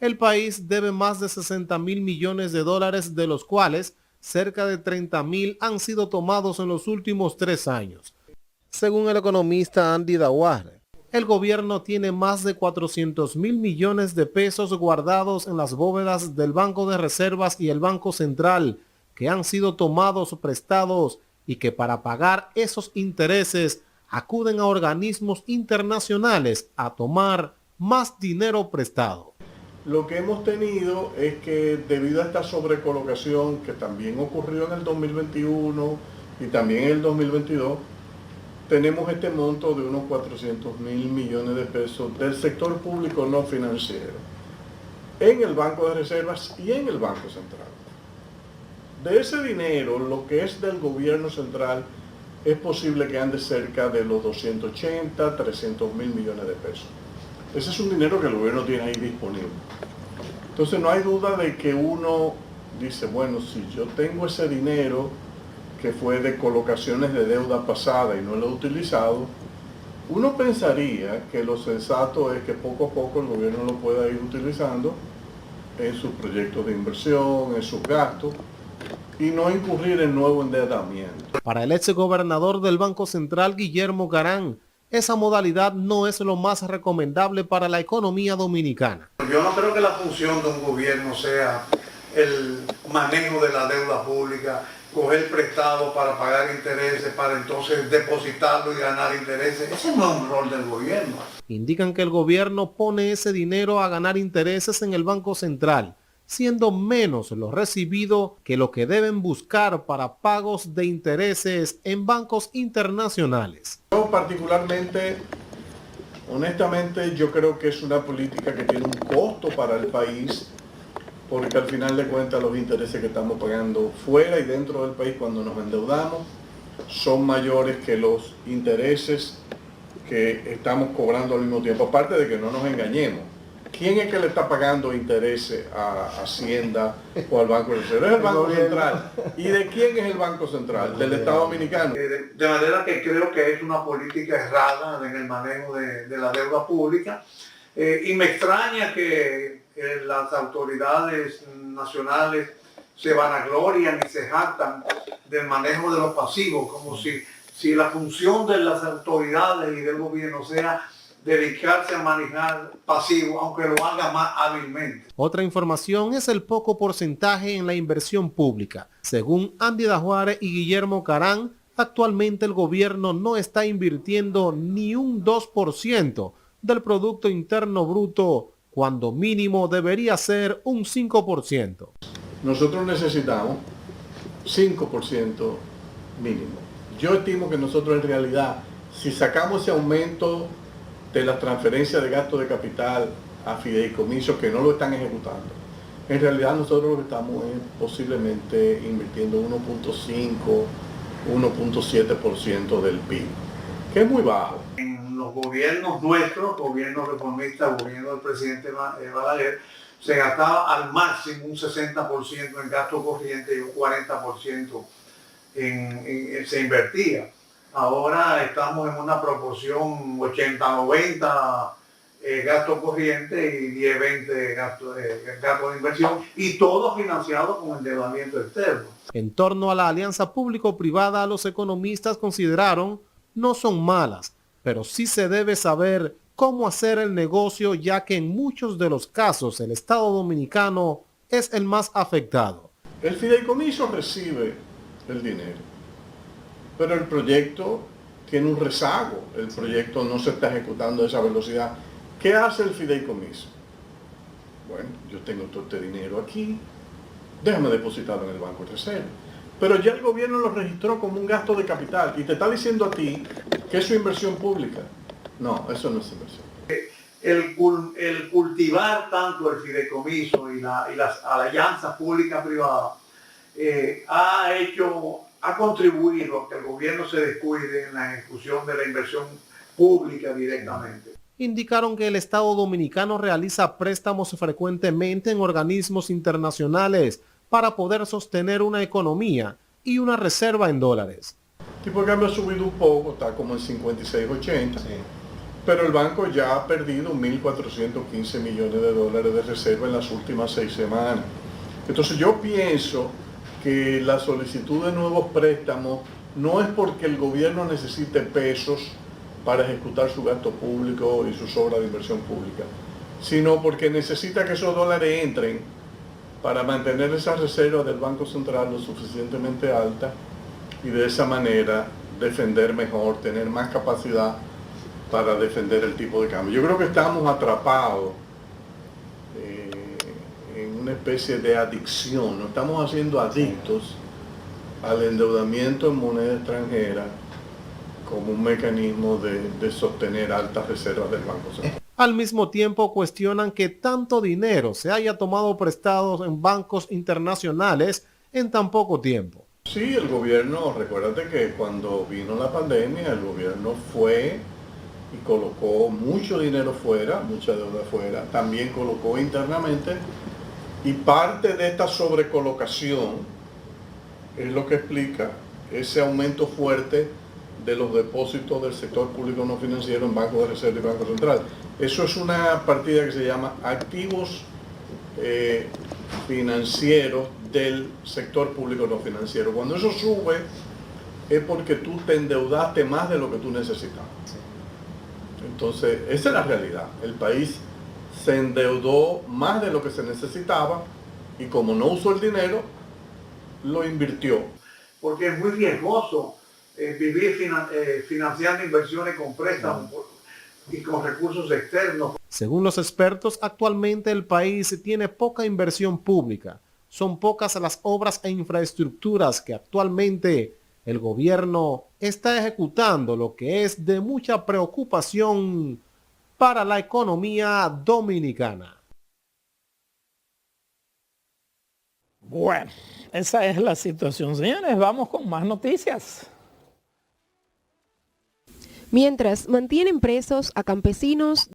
El país debe más de 60.000 millones de dólares, de los cuales cerca de 30.000 han sido tomados en los últimos 3 años. Según el economista Andy Dawar, el gobierno tiene más de 400.000 millones de pesos guardados en las bóvedas del Banco de Reservas y el Banco Central, que han sido tomados prestados y que para pagar esos intereses acuden a organismos internacionales a tomar más dinero prestado. Lo que hemos tenido es que debido a esta sobrecolocación que también ocurrió en el 2021 y también en el 2022, tenemos este monto de unos 400.000 millones de pesos del sector público no financiero en el Banco de Reservas y en el Banco Central. De ese dinero, lo que es del gobierno central, es posible que ande cerca de los 280, 300.000 millones de pesos. Ese es un dinero que el gobierno tiene ahí disponible. Entonces no hay duda de que uno dice, bueno, si yo tengo ese dinero que fue de colocaciones de deuda pasada y no lo he utilizado, uno pensaría que lo sensato es que poco a poco el gobierno lo pueda ir utilizando en sus proyectos de inversión, en sus gastos, y no incurrir en nuevo endeudamiento. Para el exgobernador del Banco Central, Guillermo Garán, esa modalidad no es lo más recomendable para la economía dominicana. Yo no creo que la función de un gobierno sea el manejo de la deuda pública, coger prestado para pagar intereses, para entonces depositarlo y ganar intereses. Ese no es un rol del gobierno. Indican que el gobierno pone ese dinero a ganar intereses en el Banco Central, siendo menos lo recibido que lo que deben buscar para pagos de intereses en bancos internacionales. Yo particularmente, honestamente, yo creo que es una política que tiene un costo para el país, porque al final de cuentas los intereses que estamos pagando fuera y dentro del país cuando nos endeudamos son mayores que los intereses que estamos cobrando al mismo tiempo. Aparte de que no nos engañemos, ¿quién es que le está pagando intereses a Hacienda o al Banco de Reserva? Es el Banco Central. ¿Y de quién es el Banco Central? Del Estado Dominicano. De manera que creo que es una política errada en el manejo de la deuda pública. Y me extraña que las autoridades nacionales se vanaglorian y se jactan del manejo de los pasivos, como si la función de las autoridades y del gobierno sea dedicarse a manejar pasivos, aunque lo haga más hábilmente. Otra información es el poco porcentaje en la inversión pública. Según Andy Dajuare y Guillermo Garán, actualmente el gobierno no está invirtiendo ni un 2% del Producto Interno Bruto, cuando mínimo debería ser un 5%. Nosotros necesitamos 5% mínimo. Yo estimo que nosotros en realidad, si sacamos ese aumento de las transferencias de gasto de capital a fideicomisos que no lo están ejecutando, en realidad nosotros lo que estamos es posiblemente invirtiendo 1.5, 1.7% del PIB, que es muy bajo. En los gobiernos nuestros, gobiernos reformistas, gobierno del presidente Balaguer, se gastaba al máximo un 60% en gasto corriente y un 40% se invertía. Ahora estamos en una proporción 80-90 gasto corriente y 10-20 gasto de inversión, y todo financiado con endeudamiento externo. En torno a la alianza público-privada, los economistas consideraron no son malas, pero sí se debe saber cómo hacer el negocio, ya que en muchos de los casos el Estado Dominicano es el más afectado. El fideicomiso recibe el dinero, pero el proyecto tiene un rezago, el proyecto no se está ejecutando a esa velocidad. ¿Qué hace el fideicomiso? Bueno, yo tengo todo este dinero aquí, déjame depositarlo en el Banco de Reserva. Pero ya el gobierno lo registró como un gasto de capital y te está diciendo a ti que es su inversión pública. No, eso no es inversión. El cultivar tanto el fideicomiso y las alianzas públicas-privadas ha contribuido a que el gobierno se descuide en la ejecución de la inversión pública directamente. Indicaron que el Estado Dominicano realiza préstamos frecuentemente en organismos internacionales para poder sostener una economía y una reserva en dólares. El tipo de cambio ha subido un poco, está como en 56.80, sí. pero el banco ya ha perdido 1.415 millones de dólares de reserva en las últimas 6 semanas. Entonces yo pienso que la solicitud de nuevos préstamos no es porque el gobierno necesite pesos para ejecutar su gasto público y sus obras de inversión pública, sino porque necesita que esos dólares entren para mantener esa reserva del Banco Central lo suficientemente alta y de esa manera defender mejor, tener más capacidad para defender el tipo de cambio. Yo creo que estamos atrapados en una especie de adicción, nos estamos haciendo adictos al endeudamiento en moneda extranjera como un mecanismo de sostener altas reservas del Banco Central. Al mismo tiempo cuestionan que tanto dinero se haya tomado prestado en bancos internacionales en tan poco tiempo. Sí, el gobierno, recuérdate que cuando vino la pandemia, el gobierno fue y colocó mucho dinero fuera, mucha deuda fuera, también colocó internamente, y parte de esta sobrecolocación es lo que explica ese aumento fuerte de los depósitos del sector público no financiero en Banco de Reserva y Banco Central. Eso es una partida que se llama activos financieros del sector público no financiero. Cuando eso sube es porque tú te endeudaste más de lo que tú necesitabas. Entonces, esa es la realidad. El país se endeudó más de lo que se necesitaba y como no usó el dinero, lo invirtió. Porque es muy riesgoso vivir financiando inversiones con préstamos y con recursos externos. Según los expertos, actualmente el país tiene poca inversión pública. Son pocas las obras e infraestructuras que actualmente el gobierno está ejecutando, lo que es de mucha preocupación para la economía dominicana. Bueno, esa es la situación, señores. Vamos con más noticias. Mientras mantienen presos a campesinos